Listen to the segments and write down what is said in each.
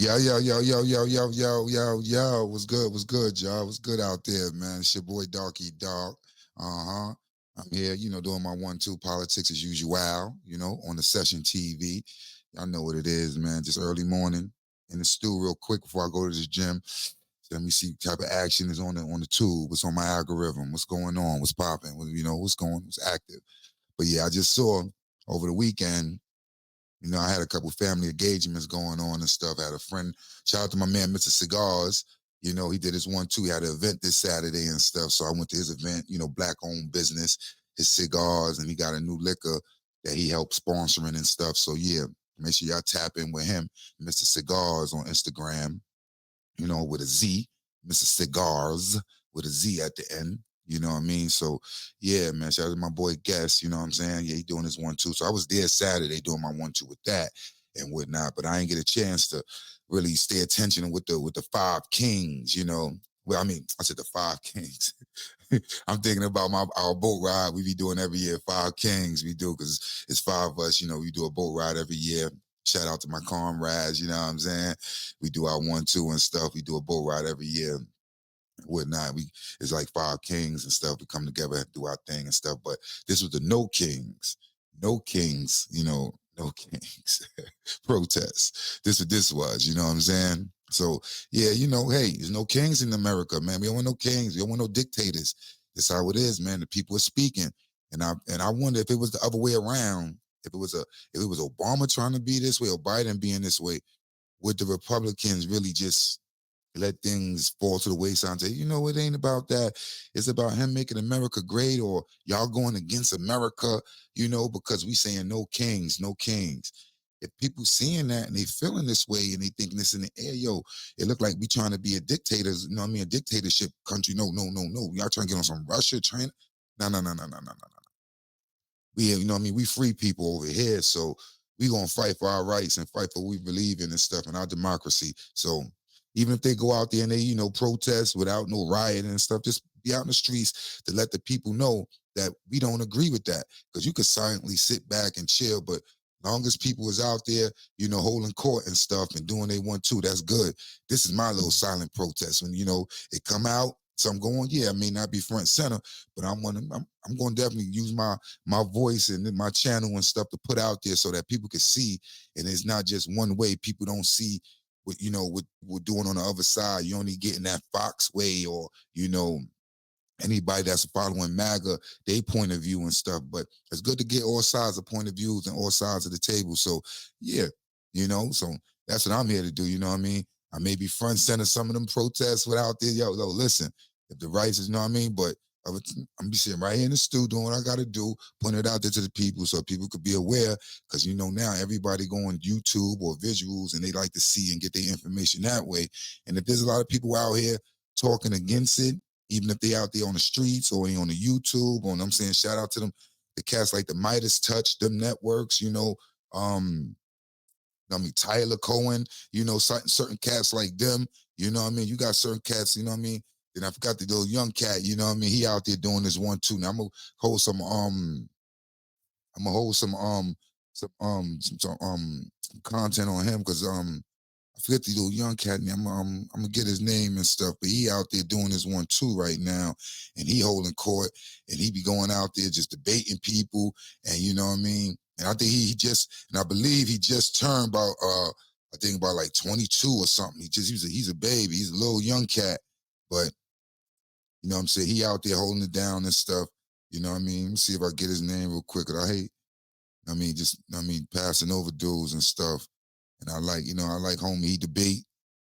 Yo. What's good, y'all? What's good out there, man? It's your boy Darky Dog. Uh-huh. I'm here, doing my 1-2 politics as usual, on the Session TV. Y'all know what it is, man. Just early morning in the stew real quick before I go to the gym. So let me see what type of action is on the tube. What's on my algorithm? What's going on? What's popping? What's active? But yeah, I just saw over the weekend. I had a couple family engagements going on and stuff. I had a friend, shout out to my man, Mr. Cigarz. He did his 1-2. He had an event this Saturday and stuff. So I went to his event, black owned business, his cigars, and he got a new liquor that he helped sponsoring and stuff. So yeah, make sure y'all tap in with him, Mr. Cigarz on Instagram, with a Z, Mr. Cigarz with a Z at the end. You know what I mean? So, yeah, man, shout out to my boy Guest, you know what I'm saying? Yeah, he doing his 1-2. So I was there Saturday doing my 1-2 with that and whatnot, but I ain't get a chance to really stay attention with the five kings, Well, I mean, I said the five kings. I'm thinking about our boat ride we be doing every year. Five kings we do because it's five of us. We do a boat ride every year. Shout out to my comrades. You know what I'm saying? We do our 1-2 and stuff. We do a boat ride every year. Whatnot. It's like five kings and stuff. We come together and do our thing and stuff. But this was the no kings, no kings. No kings protests. This what this was. You know what I'm saying? So yeah, hey, there's no kings in America, man. We don't want no kings. We don't want no dictators. That's how it is, man. The people are speaking, and I wonder if it was the other way around. If it was Obama trying to be this way or Biden being this way, would the Republicans really just let things fall to the wayside and say, it ain't about that. It's about him making America great, or y'all going against America, because we saying no kings, no kings. If people seeing that and they feeling this way and they thinking this in the air, it look like we trying to be a dictator, a dictatorship country. No. Y'all trying to get on some Russia, China? No. We, we free people over here. So we gonna fight for our rights and fight for what we believe in and stuff and our democracy. So even if they go out there and they, protest without no rioting and stuff, just be out in the streets to let the people know that we don't agree with that. Because you could silently sit back and chill, but long as people is out there, holding court and stuff and doing they want to, that's good. This is my little silent protest. When, it come out, so I'm going, yeah, I may not be front center, but I'm going to definitely use my voice and my channel and stuff to put out there so that people can see. And it's not just one way. People don't see what we're doing on the other side. You only getting that Fox way or, anybody that's following MAGA, they point of view and stuff. But it's good to get all sides of point of views and all sides of the table. So, yeah, so that's what I'm here to do. You know what I mean? I may be front center some of them protests without there. Yo, listen, if the rights is, what I mean? But I'm be sitting right here in the stew doing what I got to do, putting it out there to the people so people could be aware. Because, now everybody go on YouTube or visuals and they like to see and get their information that way. And if there's a lot of people out here talking against it, even if they out there on the streets or on the YouTube, or I'm saying shout out to them, the cats like the Midas Touch, them networks, Tyler Cohen, certain cats like them, you got certain cats, Then I forgot the little young cat, he out there doing this 1-2. Now I'm gonna hold some content on him because I forget the little young cat name. I'm gonna get his name and stuff, but he out there doing his 1-2 right now, and he holding court, and he be going out there just debating people, and you know what I mean. And I think I believe he just turned about I think about like 22 or something. He's a baby, he's a little young cat, but you know what I'm saying, he out there holding it down and stuff. You know what I mean. Let me see if I get his name real quick. I hate, passing over dudes and stuff. And I like homie, he debate.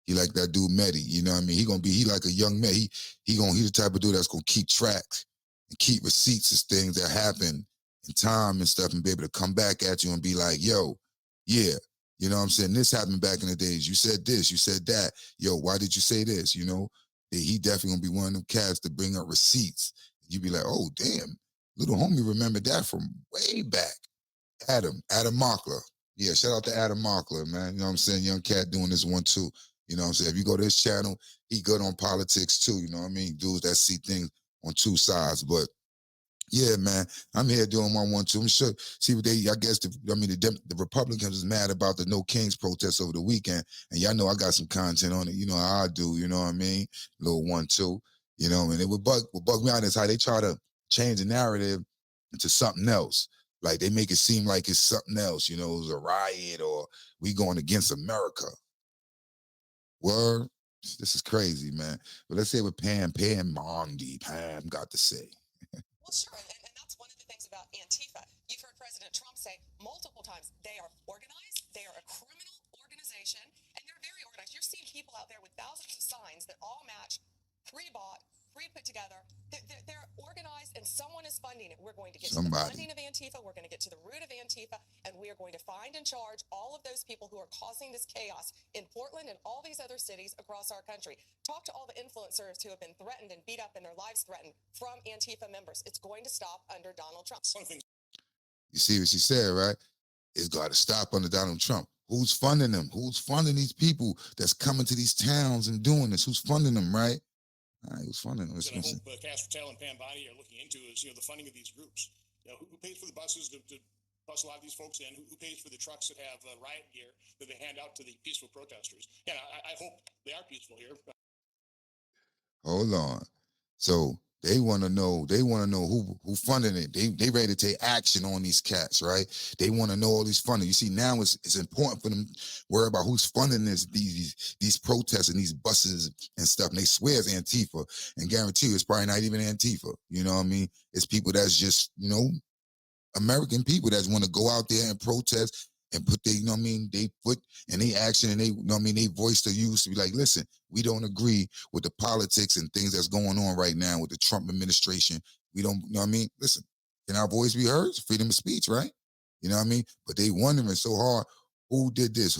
He like that dude Mehdi, you know what I mean? He like a young Mehdi. He the type of dude that's gonna keep tracks and keep receipts of things that happen in time and stuff and be able to come back at you and be like, yo, yeah, you know what I'm saying? This happened back in the days. You said this, you said that. Yo, why did you say this? He definitely gonna be one of them cats to bring up receipts. You be like, oh, damn, little homie remembered that from way back. Adam Mockler. Yeah, shout out to Adam Mockler, man. You know what I'm saying? Young cat doing this 1-2. You know what I'm saying? If you go to his channel, he good on politics too. You know what I mean? Dudes that see things on two sides. But Yeah, man. I'm here doing my 1-2. I'm sure. See what they. I guess the Republicans is mad about the No Kings protest over the weekend, and y'all know I got some content on it. You know how I do. You know what I mean? Little 1-2. You know, and it would bug me out is how they try to change the narrative into something else. Like they make it seem like it's something else. You know, it was a riot or we going against America. Word. This is crazy, man. But let's say with Pam Mondi. Pam got to say. Well, sure, and that's one of the things about Antifa. You've heard President Trump say multiple times they are organized, they are a criminal organization, and they're very organized. You're seeing people out there with thousands of signs that all match, pre-bought, pre-put together. They're organized, and someone is funding it. We're going to get to the funding of Antifa. We're going to get to the root of Antifa, and we are going to find and charge all of those people who are causing this chaos in Portland and all these other cities across our country. Talk to all the influencers who have been threatened and beat up and their lives threatened from Antifa members. It's going to stop under Donald Trump. You see what she said, right? It's got to stop under Donald Trump. Who's funding them? Who's funding these people that's coming to these towns and doing this? Who's funding them, right? All right, who's funding them? What I hope Cass Patel and Pam Bondi are looking into is, the funding of these groups. Who pays for the buses to bus a lot of these folks in? Who pays for the trucks that have riot gear that they hand out to the peaceful protesters? Yeah, I hope they are peaceful here. Hold on. So they want to know who funding it. They ready to take action on these cats, right? They want to know all these funding. You see, now it's important for them to worry about who's funding these protests and these buses and stuff. And they swear it's Antifa, and guarantee you it's probably not even Antifa. You know what I mean? It's people that's just, American people that want to go out there and protest and put their, they foot and they action and they voice their use to be like, listen, we don't agree with the politics and things that's going on right now with the Trump administration. We don't, listen, can our voice be heard? It's freedom of speech, right? You know what I mean? But they wondering so hard, who did this?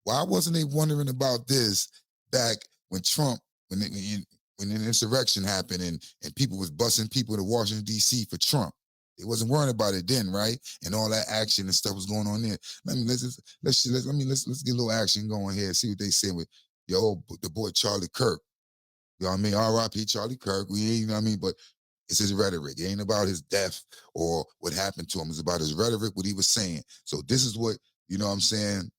Why wasn't they wondering about this back when Trump, when an insurrection happened and people was busing people to Washington, D.C. for Trump? They wasn't worrying about it then, right? And all that action and stuff was going on there. Let's get a little action going here. See what they say with the boy Charlie Kirk. You know what I mean? R.I.P. Charlie Kirk. But it's his rhetoric. It ain't about his death or what happened to him. It's about his rhetoric, what he was saying. So this is what, you know what I'm saying?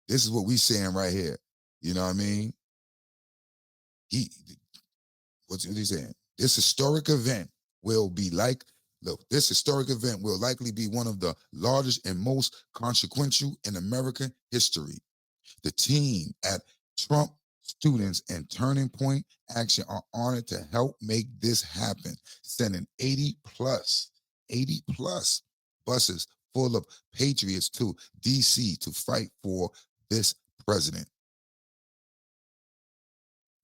This is what we saying right here. You know what I mean? What's he saying? This historic event will likely be one of the largest and most consequential in American history. The team at Trump Students and Turning Point Action are honored to help make this happen, sending 80 plus buses full of patriots to DC to fight for this president.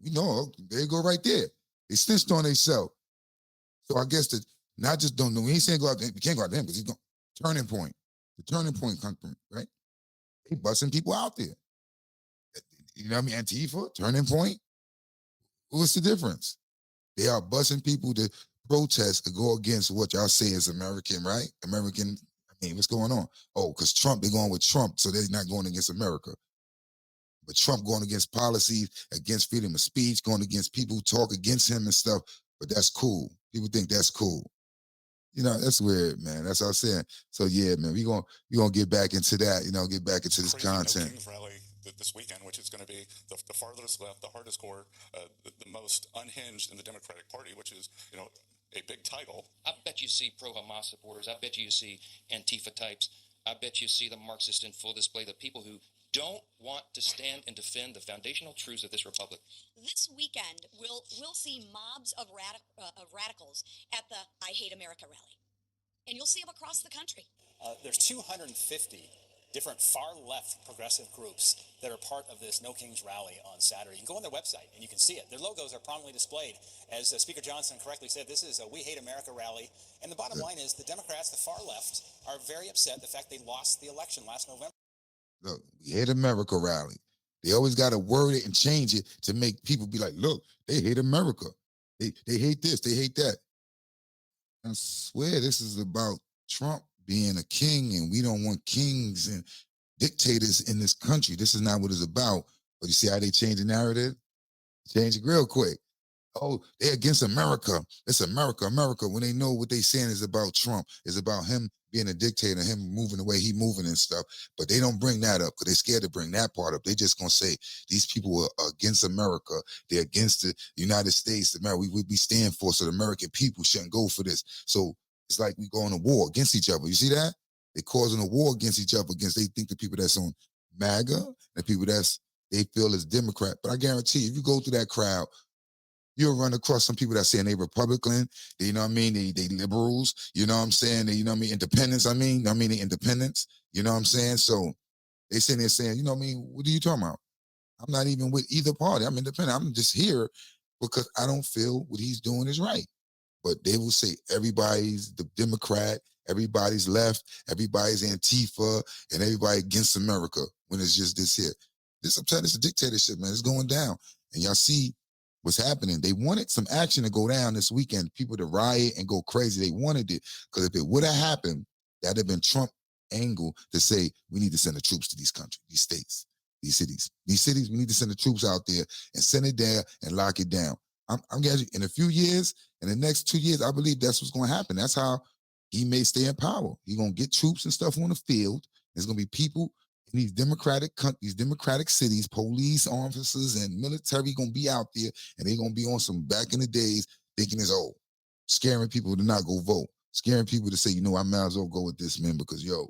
There you go right there. They snitched on themselves. So I guess that not just don't know. We ain't saying go out there. We can't go out there because he's going Turning Point. The Turning Point company, right? They busting people out there. You know what I mean? Antifa, Turning Point. What's the difference? They are busing people to protest to go against what y'all say is American, right? American. What's going on? Oh, because Trump, they're going with Trump, so they're not going against America. But Trump going against policies, against freedom of speech, going against people who talk against him and stuff. But that's cool. People think that's cool. That's weird, man. That's what I'm saying. So yeah, man, we gonna get back into that. Get back into this content. No Kings rally this weekend, which is going to be the farthest left, the hardest core, the most unhinged in the Democratic Party, which is a big title. I bet you see pro-Hamas supporters. I bet you see Antifa types. I bet you see the Marxists in full display, the people who don't want to stand and defend the foundational truths of this republic. This weekend, we'll see mobs of radicals at the I Hate America rally. And you'll see them across the country. There's 250 different far-left progressive groups that are part of this No Kings rally on Saturday. You can go on their website and you can see it. Their logos are prominently displayed. As Speaker Johnson correctly said, this is a We Hate America rally. And the bottom line is the Democrats, the far left, are very upset the fact they lost the election last November. Look, We Hate America rally. They always got to word it and change it to make people be like, look, they hate America. They hate this, they hate that. I swear this is about Trump being a king, and we don't want kings and dictators in this country. This is not what it's about. But you see how they change the narrative? Change it real quick. oh, they're against America. It's America, America. When they know what they saying is about Trump, is about him being a dictator, him moving the way he moving and stuff. But they don't bring that up because they're scared to bring that part up. They just gonna say these people are against America. They're against the United States. America, we stand for, so the American people shouldn't go for this. So it's like we going to war against each other. You see that? They're causing a war against each other. Against, they think the people that's on MAGA, the people that's they feel is Democrat. But I guarantee you, if you go through that crowd, you'll run across some people that saying they Republican, you know what I mean? They liberals, you know what I'm saying? They, you know what I mean? Independents, they independents, you know what I'm saying? So they sitting there saying, you know what I mean? What are you talking about? I'm not even with either party. I'm independent. I'm just here because I don't feel what he's doing is right. But they will say everybody's the Democrat, everybody's left, everybody's Antifa, and everybody against America when it's just this here. I'm telling you, it's a dictatorship, man. It's going down. And y'all see what's happening. They wanted some action to go down this weekend, people to riot and go crazy. They wanted it. Because if it would have happened, that'd have been Trump angle to say, we need to send the troops to these countries, these states, these cities. These cities, we need to send the troops out there and send it there and lock it down. I'm guessing in a few years, in the next 2 years, I believe that's what's going to happen. That's how he may stay in power. He's going to get troops and stuff on the field. There's going to be people in these democratic cities, police officers and military going to be out there, and they're going to be on some back in the days thinking it's old, scaring people to not go vote, scaring people to say, you know, I might as well go with this man because, yo,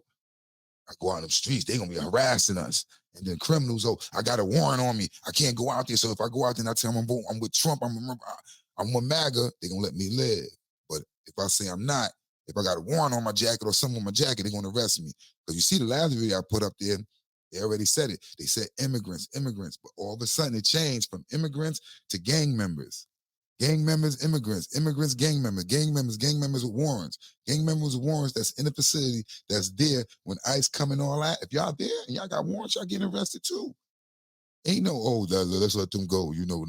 I go out in the streets, they're going to be harassing us. And then criminals, oh, I got a warrant on me. I can't go out there. So if I go out there and I tell them I'm with Trump, I'm with MAGA, they're going to let me live. But if I say I'm not, if I got a warrant on my jacket or something on my jacket, they're going to arrest me. Because you see the last video I put up there, they already said it. They said immigrants. But all of a sudden it changed from immigrants to gang members. Gang members, immigrants, gang members with warrants. Gang members with warrants that's in the facility that's there when ICE come and all that. If y'all there and y'all got warrants, y'all getting arrested too. Ain't no, oh, let's let them go. You know,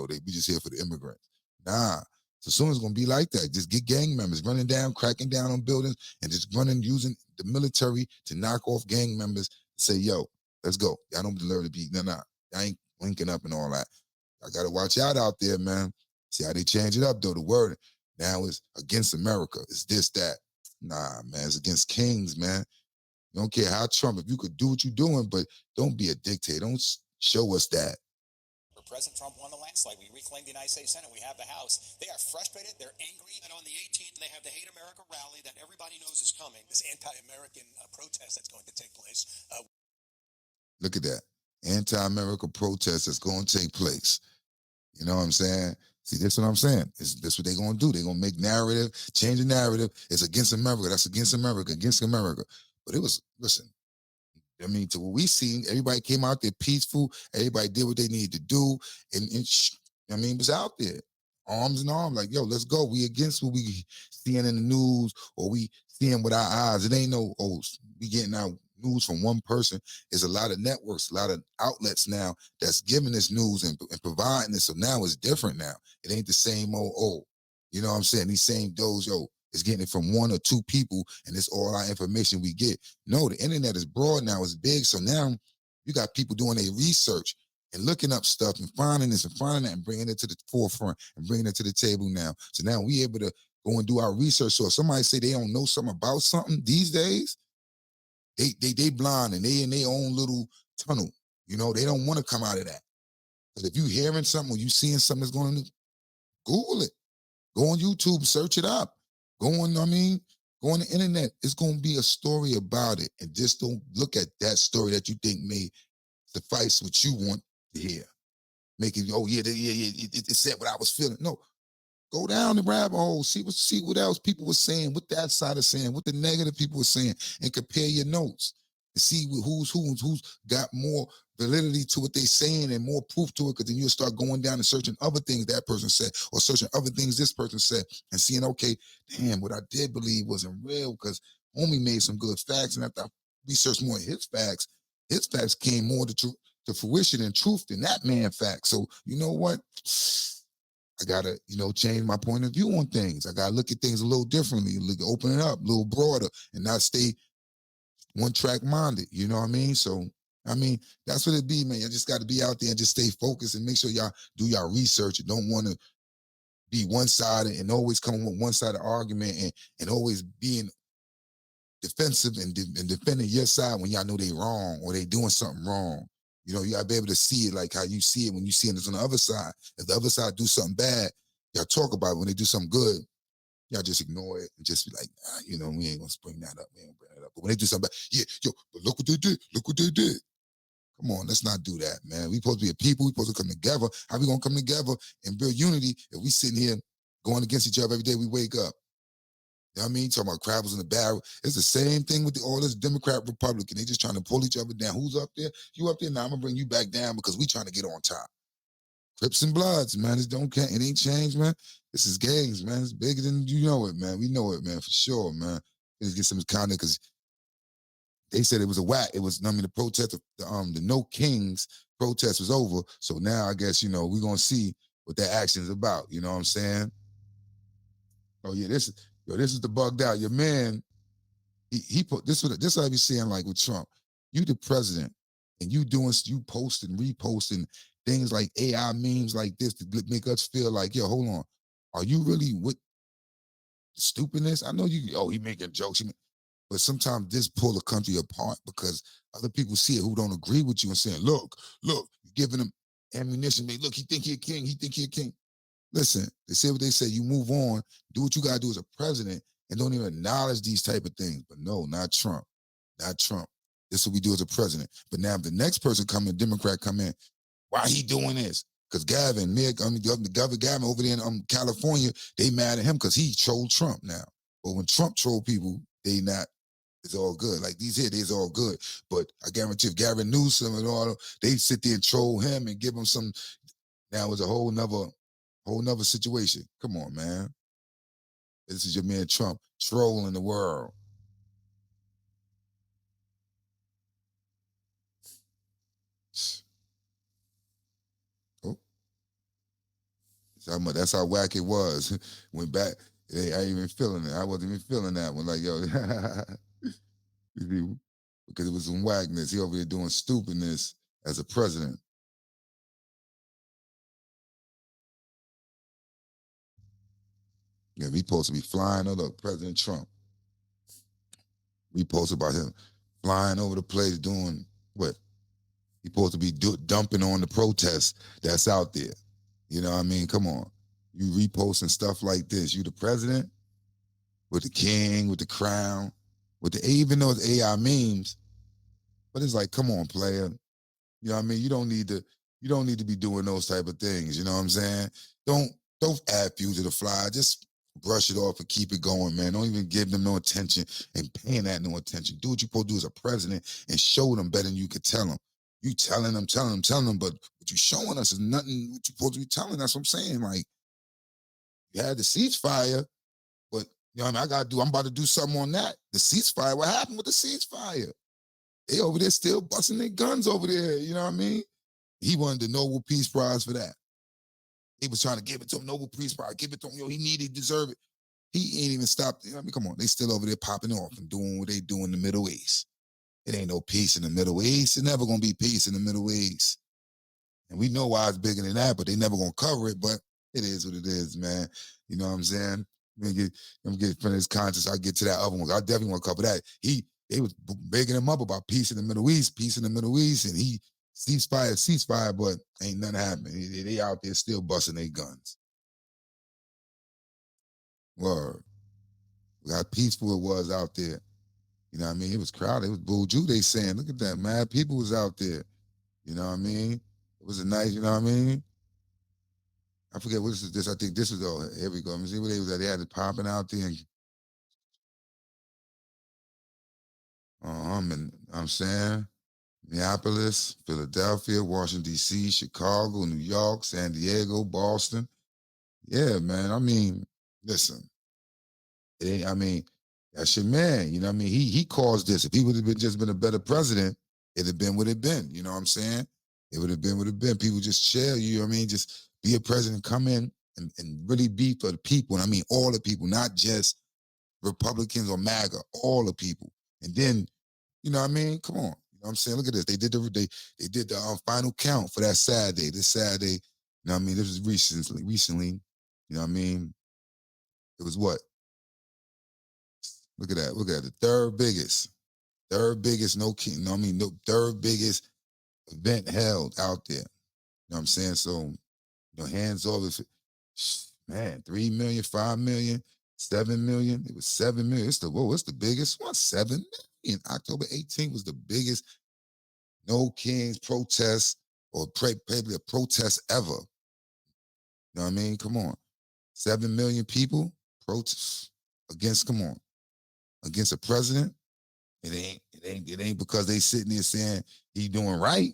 we just here for the immigrants. Nah. So soon it's going to be like that. Just get gang members running down, cracking down on buildings, and just running, using the military to knock off gang members. Say, yo, let's go. Y'all don't deserve to be, nah. Y'all ain't linking up and all that. I got to watch out there, man. See how they change it up, though. The word now is against America. It's this, that. Nah, man, it's against kings, man. You don't care how Trump, if you could do what you're doing, but don't be a dictator. Don't show us that. President Trump won the landslide. We reclaimed the United States Senate. We have the House. They are frustrated. They're angry. And on the 18th, they have the Hate America rally that everybody knows is coming. This anti-American protest that's going to take place. Look at that. Anti-America protest that's going to take place. You know what I'm saying? See, that's what I'm saying. That's what they're going to do. They're going to make narrative, change the narrative. It's against America. That's against America, against America. But it was, listen, I mean, to what we seen, everybody came out there peaceful. Everybody did what they needed to do. And I mean, it was out there. Arms and arms, like, yo, let's go. We against what we seeing in the news or we seeing with our eyes. It ain't no, oh, we getting our news from one person. There's a lot of networks, a lot of outlets now that's giving this news and providing it. So now it's different now. It ain't the same old, you know what I'm saying? These same those, yo, is getting it from one or two people, and it's all our information we get. No, the internet is broad now, it's big. So now you got people doing their research and looking up stuff and finding this and finding that and bringing it to the forefront and bringing it to the table now. So now we able to go and do our research. So if somebody say they don't know something about something these days, they blind and they in their own little tunnel. You know, they don't want to come out of that. Because if you hearing something or you seeing something that's going on, Google it. Go on YouTube, search it up. Go on the internet. It's going to be a story about it. And just don't look at that story that you think may suffice what you want to hear. Make it, oh, yeah, it said what I was feeling. No. Go down the rabbit hole, see what else people were saying, what that side is saying, what the negative people were saying, and compare your notes and see who's got more validity to what they're saying and more proof to it, because then you'll start going down and searching other things that person said or searching other things this person said and seeing, okay, damn, what I did believe wasn't real because homie made some good facts, and after I researched more of his facts came more to fruition and truth than that man facts. So you know what? I gotta, change my point of view on things. I gotta look at things a little differently, open it up a little broader, and not stay one track minded. You know what I mean? So, I mean, that's what it be, man. You just got to be out there and just stay focused and make sure y'all do y'all research. You don't want to be one-sided and always come with one-sided argument and always being defensive and defending your side when y'all know they wrong or they doing something wrong. You know, you gotta be able to see it like how you see it when you see it on the other side. If the other side do something bad, y'all talk about it. When they do something good, y'all just ignore it and just be like, you know, we ain't gonna bring that up. We ain't gonna bring that up. But when they do something bad, yeah, yo, but look what they did. Look what they did. Come on, let's not do that, man. We supposed to be a people. We supposed to come together. How we gonna come together and build unity if we sitting here going against each other every day we wake up? You know what I mean? Talking about crabs in the barrel. It's the same thing with all this Democrat, Republican. They just trying to pull each other down. Who's up there? You up there? Now I'm gonna bring you back down because we trying to get on top. Crips and Bloods, man. It ain't changed, man. This is gangs, man. It's bigger than you know it, man. We know it, man, for sure, man. Let's get some content because they said it was a whack. It was, I mean, the protest, the No Kings protest was over. So now I guess, you know, we're gonna see what that action is about. You know what I'm saying? Oh yeah, this is the bugged out. Your man, he put this what I be saying like with Trump. You the president and you posting, reposting things like AI memes like this to make us feel like, yo, hold on. Are you really with the stupidness? I know he making jokes. But sometimes this pull the country apart because other people see it who don't agree with you and saying, look, you're giving him ammunition. Look, he think he a king. Listen, they say what they say. You move on, do what you got to do as a president, and don't even acknowledge these type of things. But no, not Trump. Not Trump. This is what we do as a president. But now if the next person Democrat come in, why he doing this? Because the Governor Gavin over there in California, they mad at him because he trolled Trump now. But when Trump troll people, they not. It's all good. Like these here, it's all good. But I guarantee if Gavin Newsom and all, they sit there and troll him and give him some. Now it's a whole nother situation. Come on, man. This is your man Trump trolling the world. Oh. That's how whack it was. Went back. I ain't even feeling it. I wasn't even feeling that one. Like, yo, because it was some whackness. He over there doing stupidness as a president. Yeah, we supposed to be flying. Oh, look, President Trump. We posted about him flying over the place doing what? He supposed to be dumping on the protests that's out there. You know what I mean? Come on. You reposting stuff like this. You the president with the king, with the crown, even though it's AI memes, but it's like, come on, player. You know what I mean? You don't need to be doing those type of things. You know what I'm saying? Don't add fuel to the fly. Just brush it off and keep it going, man. Don't even give them no attention and paying that no attention. Do what you're supposed to do as a president and show them better than you could tell them. You telling them, but what you showing us is nothing what you're supposed to be telling. That's what I'm saying. Like, you had the ceasefire, but you know what I mean? I'm about to do something on that. The ceasefire, what happened with the ceasefire? They over there still busting their guns over there, you know what I mean? He wanted the Nobel Peace Prize for that. He was trying to give it to him, Nobel Peace Prize, give it to him. Yo, he deserve it. He ain't even stopped. I mean, come on, they still over there popping off and doing what they do in the Middle East. It ain't no peace in the Middle East. It's never gonna be peace in the Middle East. And we know why it's bigger than that, but they never gonna cover it. But it is what it is, man. You know what I'm saying? I'm gonna get from his conscience. I'll get to that other one. I definitely want to cover that. They was begging him up about peace in the Middle East, and he ceasefire, but ain't nothing happening. They out there still busting their guns. Word. How peaceful it was out there. You know what I mean? It was crowded. It was Buju, they saying. Look at that, man. People was out there. You know what I mean? It was a nice, you know what I mean? I forget what this. I think this is, here we go. Let me see what they was at. They had it popping out there. And I'm saying, Minneapolis, Philadelphia, Washington, D.C., Chicago, New York, San Diego, Boston. Yeah, man. I mean, listen. That's your man. You know what I mean? He caused this. If he would have just been a better president, it'd have been what it'd been. You know what I'm saying? It would have been what it'd been. People just chill, you know what I mean? Just be a president, come in and really be for the people. And I mean all the people, not just Republicans or MAGA, all the people. And then, you know what I mean? Come on. You know what I'm saying? Look at this. They did the final count for that Saturday. This Saturday, you know what I mean? This was recently. You know what I mean? It was what? Look at that. Look at that. The third biggest no king. No, I mean, no third biggest event held out there. You know what I'm saying? So, hands off. If man, 3 million, 5 million, 7 million. It was 7 million. It's the biggest one. 7 million. October 18th was the biggest no kings protest or probably a protest ever. You know what I mean? Come on. 7 million people protest against, come on, against a president. It ain't because they sitting there saying he doing right.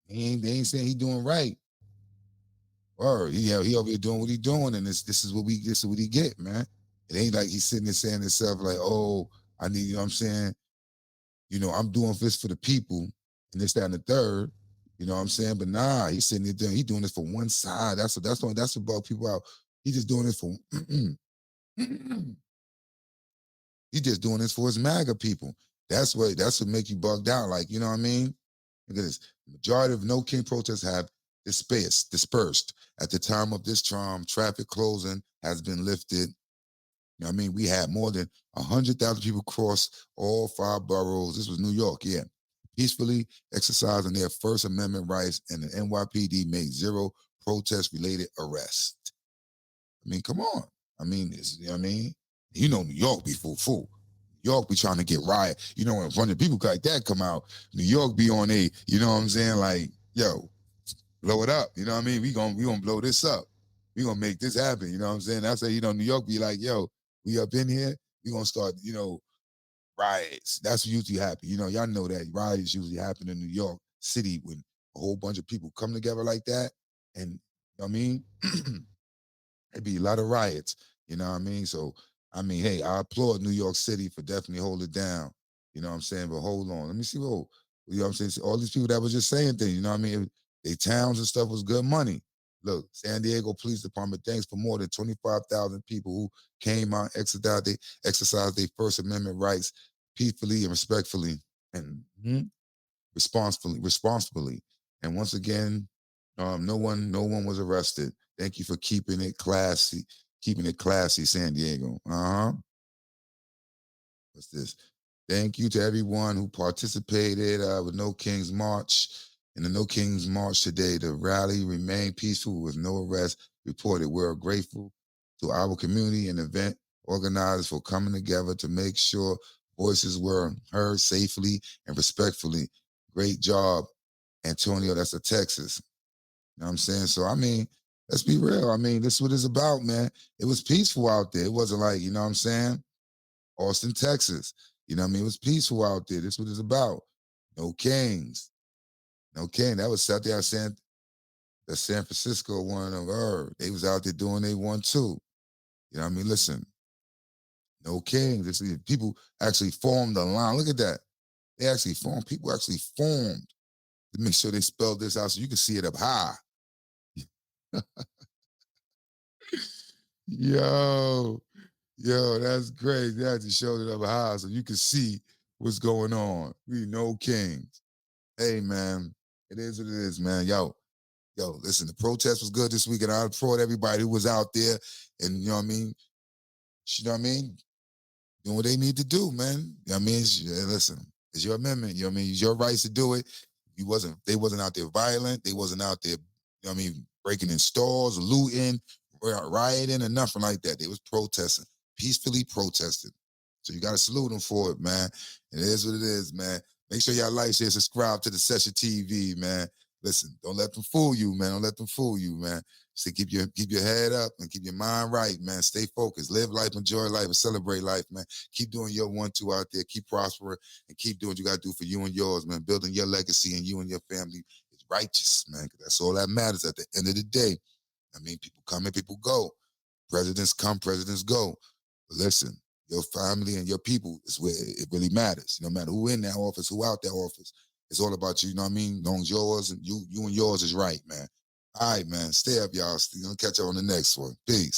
They ain't saying he doing right. Or he over here doing what he doing, and this is what he get, man. It ain't like he's sitting there saying to himself like, oh, I need, you know what I'm saying? I'm doing this for the people, and this, that, and the third. You know what I'm saying? But nah, he's sitting there doing, doing this for one side. That's about people out. He just doing this for he just doing this for his MAGA people. That's what make you bugged out. Like, you know what I mean? Look at this. The majority of no king protests have dispersed. At the time of this traffic closing has been lifted. You know what I mean? We had more than 100,000 people cross all 5 boroughs. This was New York, yeah. Peacefully exercising their First Amendment rights, and the NYPD made 0 protest-related arrests. I mean, come on. I mean, you know what I mean? New York be full. New York be trying to get riot. When front of people like that come out, New York be on you know what I'm saying? Like, yo, blow it up. You know what I mean? We gonna blow this up. We gonna make this happen. You know what I'm saying? That's how, New York be like, yo, we up in here, we gonna start, riots. That's usually happen. Y'all know that riots usually happen in New York City when a whole bunch of people come together like that. And, you know what I mean? It'd be a lot of riots. You know what I mean? So, I mean, hey, I applaud New York City for definitely holding it down. You know what I'm saying? But hold on. Let me see what, you know what I'm saying? All these people that was just saying things, you know what I mean? They towns and stuff was good money. Look, San Diego Police Department, thanks for more than 25,000 people who came out, exercised their First Amendment rights peacefully and respectfully and responsibly. And once again, no one was arrested. Thank you for keeping it classy, San Diego. What's this? Thank you to everyone who participated with No Kings March. In the No Kings March today, the rally remained peaceful with no arrests reported. We're grateful to our community and event organizers for coming together to make sure voices were heard safely and respectfully. Great job, Antonio. That's a Texas. You know what I'm saying? So, I mean, let's be real. I mean, this is what it's about, man. It was peaceful out there. It wasn't like, you know what I'm saying? Austin, Texas. You know what I mean? It was peaceful out there. This is what it's about. No kings. No king. That was out there San Francisco, one of them. They was out there doing they one too. You know what I mean? Listen, no kings. People actually formed a line. Look at that. People actually formed to make sure they spelled this out so you can see it up high. Yo, that's crazy. They actually showed it up high so you can see what's going on. We no kings. Hey, man, it is what it is, man. Yo, listen, the protest was good this week, and I applaud everybody who was out there, and you know what I mean? Doing what they need to do, man. You know what I mean? Listen, it's your amendment. You know what I mean? It's your rights to do it. They wasn't out there violent. They wasn't out there, you know what I mean, breaking in stores, looting, rioting, or nothing like that. They was protesting, peacefully protesting. So you got to salute them for it, man. It is what it is, man. Make sure y'all like, share, subscribe to the Session TV, man. Listen, don't let them fool you, man. Don't let them fool you, man. So keep your head up and keep your mind right, man. Stay focused. Live life, enjoy life, and celebrate life, man. Keep doing your 1-2 out there. Keep prospering and keep doing what you got to do for you and yours, man. Building your legacy and you and your family is righteous, man. That's all that matters at the end of the day. I mean, people come and people go. Presidents come, presidents go. But listen, your family and your people is where it really matters. No matter who in that office, who out that office, it's all about you know what I mean? As long as yours and you and yours is right, man. All right, man. Stay up, y'all. Gonna catch you on the next one. Peace.